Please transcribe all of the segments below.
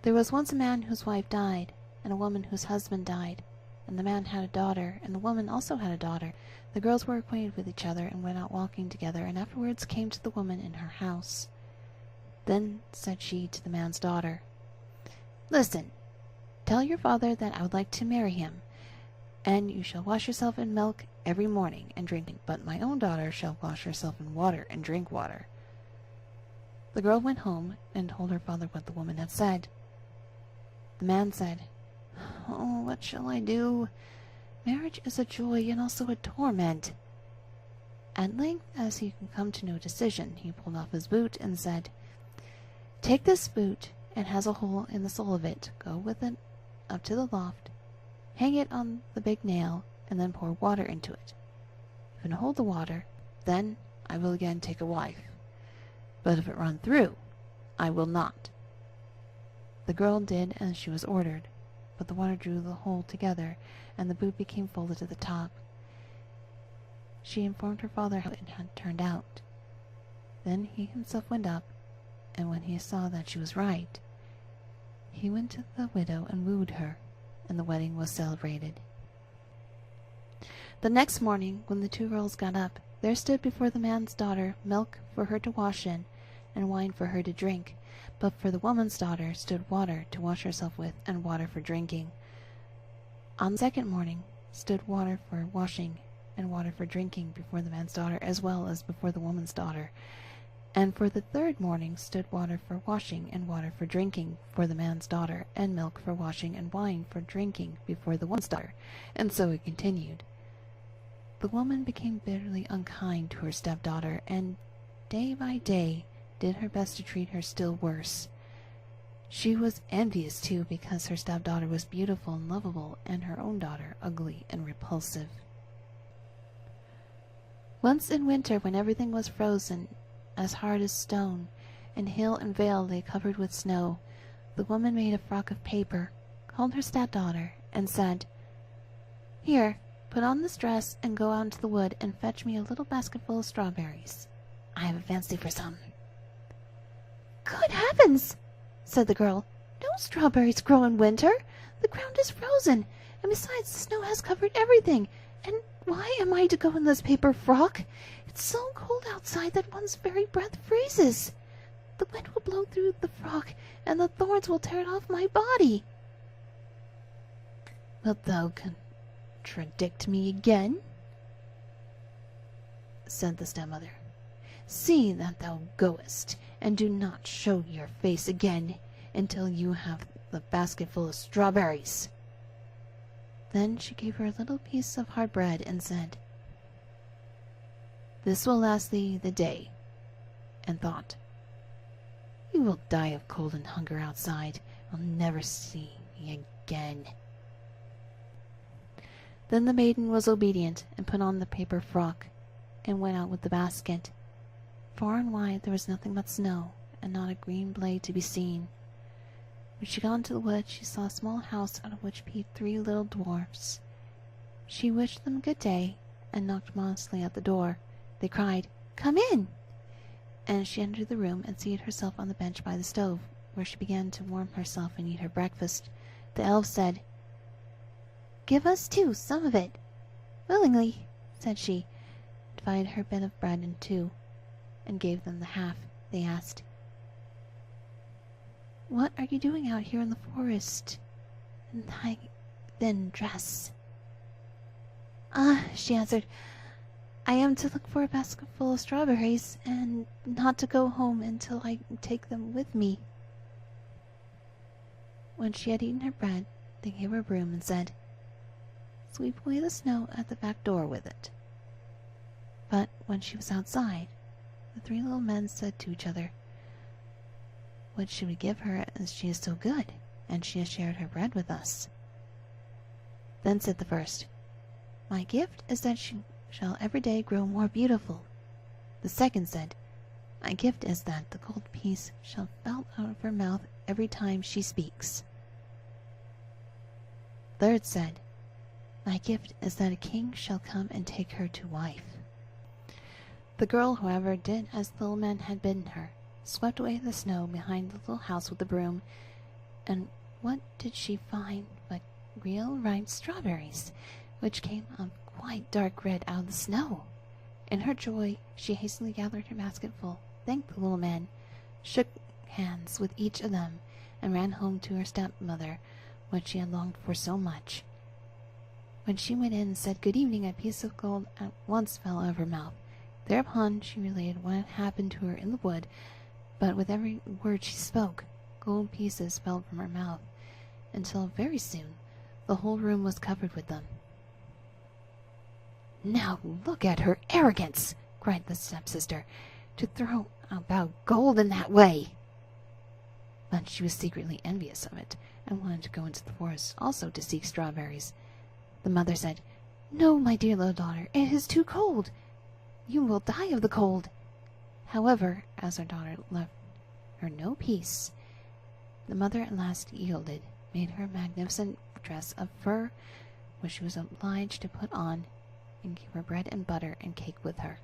There was once a man whose wife died, and a woman whose husband died, and the man had a daughter, and the woman also had a daughter. The girls were acquainted with each other, and went out walking together, and afterwards came to the woman in her house. Then said she to the man's daughter, "Listen, tell your father that I would like to marry him, and you shall wash yourself in milk every morning and drink, but my own daughter shall wash herself in water and drink water." The girl went home and told her father what the woman had said. The man said, "Oh, what shall I do? Marriage is a joy and also a torment." At length, as he could come to no decision, he pulled off his boot and said, "Take this boot, and has a hole in the sole of it. Go with it up to the loft, hang it on the big nail, and then pour water into it. If it hold the water, then I will again take a wife. But if it run through, I will not." The girl did as she was ordered, but the water drew the hole together, and the boot became folded to the top. She informed her father how it had turned out. Then he himself went up, and when he saw that she was right, he went to the widow and wooed her, and the wedding was celebrated. The next morning, when the two girls got up, there stood before the man's daughter milk for her to wash in, and wine for her to drink, but for the woman's daughter stood water to wash herself with, and water for drinking. On the second morning stood water for washing and water for drinking before the man's daughter, as well as before the woman's daughter. And for the third morning stood water for washing and water for drinking for the man's daughter, and milk for washing and wine for drinking before the woman's daughter. And so it continued. The woman became bitterly unkind to her stepdaughter, and day by day did her best to treat her still worse. She was envious, too, because her stepdaughter was beautiful and lovable, and her own daughter ugly and repulsive. Once in winter, when everything was frozen as hard as stone, and hill and vale lay covered with snow, the woman made a frock of paper, called her stepdaughter, and said, "Here, put on this dress, and go out into the wood, and fetch me a little basketful of strawberries. I have a fancy for some." "Good heavens!" said the girl. "No strawberries grow in winter. The ground is frozen, and besides the snow has covered everything. And why am I to go in this paper frock? It's so cold outside that one's very breath freezes. The wind will blow through the frock, and the thorns will tear it off my body." "Wilt thou contradict me again?" said the stepmother. "See that thou goest, and do not show your face again until you have the basket full of strawberries." Then she gave her a little piece of hard bread, and said, "This will last thee the day," and thought, "You will die of cold and hunger outside. I'll never see me again." Then the maiden was obedient, and put on the paper frock, and went out with the basket. Far and wide there was nothing but snow, and not a green blade to be seen. When she got into the wood, she saw a small house out of which peeped 3 little dwarfs. She wished them good day, and knocked modestly at the door. They cried, "Come in!" And she entered the room, and seated herself on the bench by the stove, where she began to warm herself and eat her breakfast. The elves said, "Give us, too, some of it." "Willingly," said she, divided her bit of bread in 2, and gave them the half. They asked, "What are you doing out here in the forest in thy thin dress?" "Ah," she answered, "I am to look for a basketful of strawberries, and not to go home until I take them with me." When she had eaten her bread, they gave her a broom and said, "Sweep away the snow at the back door with it." But when she was outside, the 3 little men said to each other, "What should we give her, as she is so good, and she has shared her bread with us?" Then said the first, "My gift is that she shall every day grow more beautiful." The second said, "My gift is that the gold piece shall fall out of her mouth every time she speaks." The third said, "My gift is that a king shall come and take her to wife." The girl, however, did as the little men had bidden her, swept away the snow behind the little house with the broom, And what did she find but real ripe strawberries, which came up quite dark red out of the snow? In her joy, she hastily gathered her basketful, thanked the little men, shook hands with each of them, and ran home to her stepmother, what she had longed for so much. When she went in and said good evening, a piece of gold at once fell out of her mouth. Thereupon she related what had happened to her in the wood, but with every word she spoke, gold pieces fell from her mouth, until very soon the whole room was covered with them. "Now look at her arrogance!" cried the stepsister, "to throw about gold in that way!" But she was secretly envious of it, and wanted to go into the forest also to seek strawberries. The mother said, "No, my dear little daughter, it is too cold. You will die of the cold." However, as her daughter left her no peace, the mother at last yielded, made her a magnificent dress of fur, which she was obliged to put on, and gave her bread and butter and cake with her.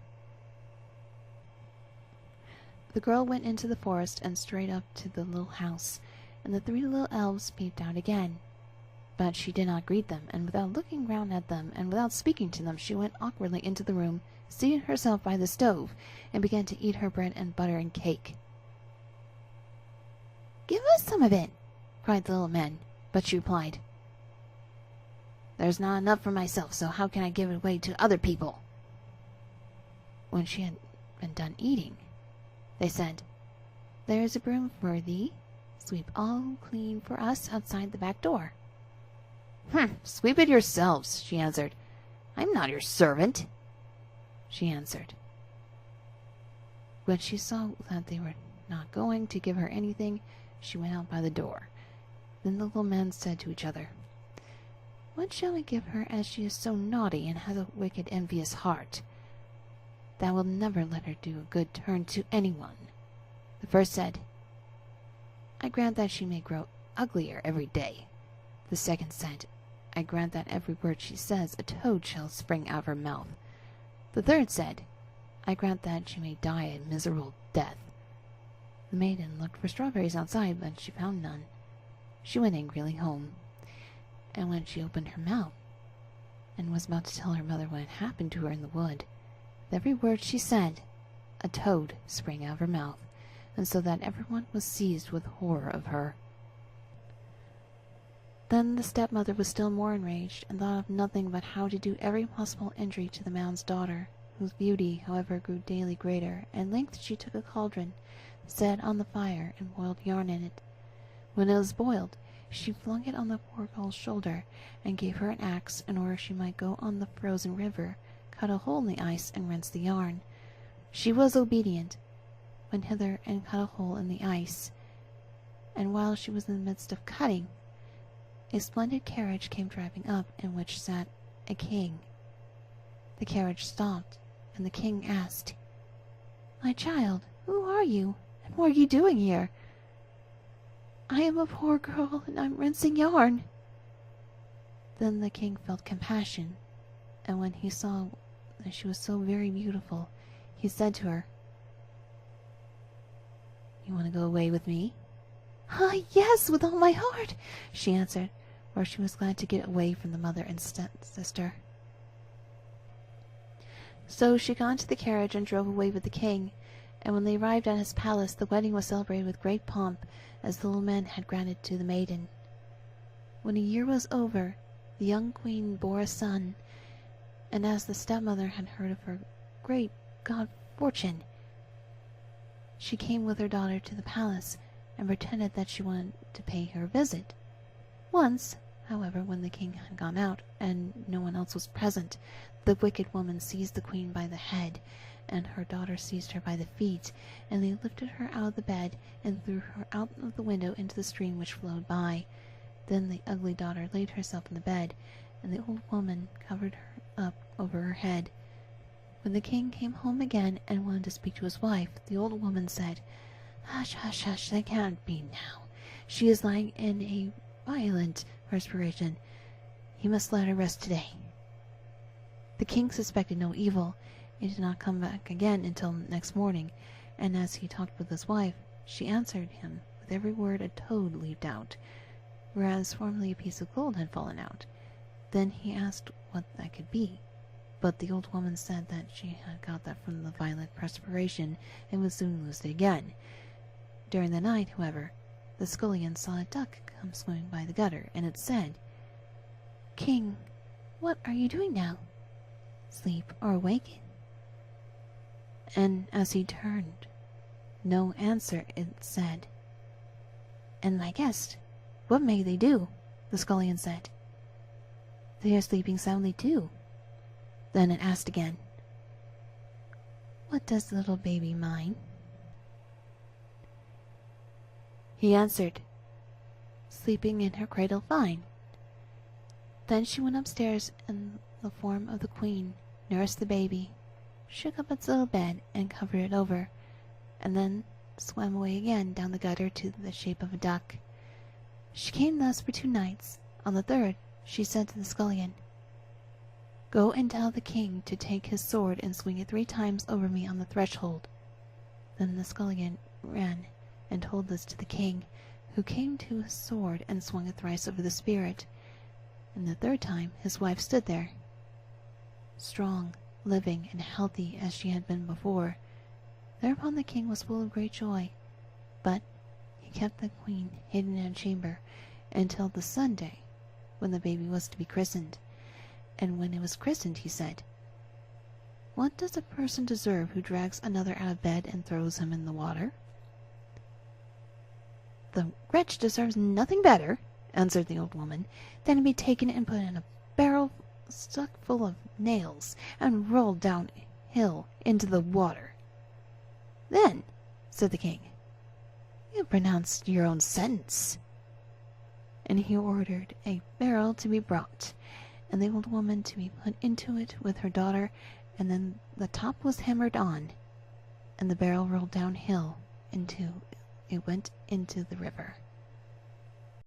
The girl went into the forest and straight up to the little house, and the 3 little elves peeped out again. But she did not greet them, and without looking round at them, and without speaking to them, she went awkwardly into the room, seated herself by the stove, and began to eat her bread and butter and cake. "Give us some of it," cried the little men, but she replied, "There's not enough for myself, so how can I give it away to other people?" When she had been done eating, they said, "There is a broom for thee. Sweep all clean for us outside the back door." "Sweep it yourselves," she answered. "I'm not your servant," she answered. When she saw that they were not going to give her anything, she went out by the door. Then the little men said to each other, "What shall we give her, as she is so naughty and has a wicked, envious heart? That will never let her do a good turn to anyone." The first said, "I grant that she may grow uglier every day." The second said, "I grant that every word she says a toad shall spring out of her mouth." The third said, "I grant that she may die a miserable death." The maiden looked for strawberries outside, but she found none. She went angrily home, and when she opened her mouth, and was about to tell her mother what had happened to her in the wood, with every word she said, a toad sprang out of her mouth, and so that everyone was seized with horror of her. Then the stepmother was still more enraged, and thought of nothing but how to do every possible injury to the man's daughter, whose beauty, however, grew daily greater. At length she took a cauldron, set on the fire, and boiled yarn in it. When it was boiled, she flung it on the poor girl's shoulder, and gave her an axe, in order she might go on the frozen river, cut a hole in the ice, and rinse the yarn. She was obedient, went hither and cut a hole in the ice, and while she was in the midst of cutting, a splendid carriage came driving up, in which sat a king. The carriage stopped, and the king asked, "My child, who are you, and what are you doing here?" "I am a poor girl, and I'm rinsing yarn." Then the king felt compassion, and when he saw that she was so very beautiful, he said to her, "You want to go away with me?" "Ah, yes, with all my heart," she answered, for she was glad to get away from the mother and stepsister. So she got into the carriage and drove away with the king, and when they arrived at his palace, the wedding was celebrated with great pomp, as the little man had granted to the maiden. When a year was over, the young queen bore a son, and as the stepmother had heard of her great good fortune, she came with her daughter to the palace, and pretended that she wanted to pay her a visit. Once, however, when the king had gone out, and no one else was present, the wicked woman seized the queen by the head, and her daughter seized her by the feet, and they lifted her out of the bed, and threw her out of the window into the stream which flowed by. Then the ugly daughter laid herself in the bed, and the old woman covered her up over her head. When the king came home again, and wanted to speak to his wife, the old woman said, "Hush, hush, hush, that can't be now. She is lying in a violent perspiration. You must let her rest today." The king suspected no evil. He did not come back again until next morning, and as he talked with his wife, she answered him with with every word a toad leaped out, whereas formerly a piece of gold had fallen out. Then he asked what that could be, but the old woman said that she had got that from the violet perspiration and would soon lose it again. During the night, however, the scullion saw a duck come swimming by the gutter, and it said, "King, what are you doing now? Sleep or awaken?" And as he turned, no answer, it said. "And my guest, what may they do?" the scullion said. "They are sleeping soundly too." Then it asked again, "What does the little baby mind?" He answered, "Sleeping in her cradle fine." Then she went upstairs in the form of the queen, nursed the baby, shook up its little bed and covered it over, and then swam away again down the gutter to the shape of a duck. She came thus for 2 nights. On the 3rd she said to the scullion, "Go and tell the king to take his sword and swing it 3 times over me on the threshold." Then the scullion ran and told this to the king, who came to his sword and swung it thrice over the spirit. And the 3rd time his wife stood there, strong, living, and healthy as she had been before. Thereupon the king was full of great joy, but he kept the queen hidden in a chamber until the Sunday, when the baby was to be christened. And when it was christened, he said, "What does a person deserve who drags another out of bed and throws him in the water?" "The wretch deserves nothing better," answered the old woman, "than to be taken and put in a barrel stuck full of nails and rolled down hill into the water." "Then," said the king, "you pronounced your own sentence." And he ordered a barrel to be brought, and the old woman to be put into it with her daughter, and then the top was hammered on, and the barrel rolled downhill into it went into the river.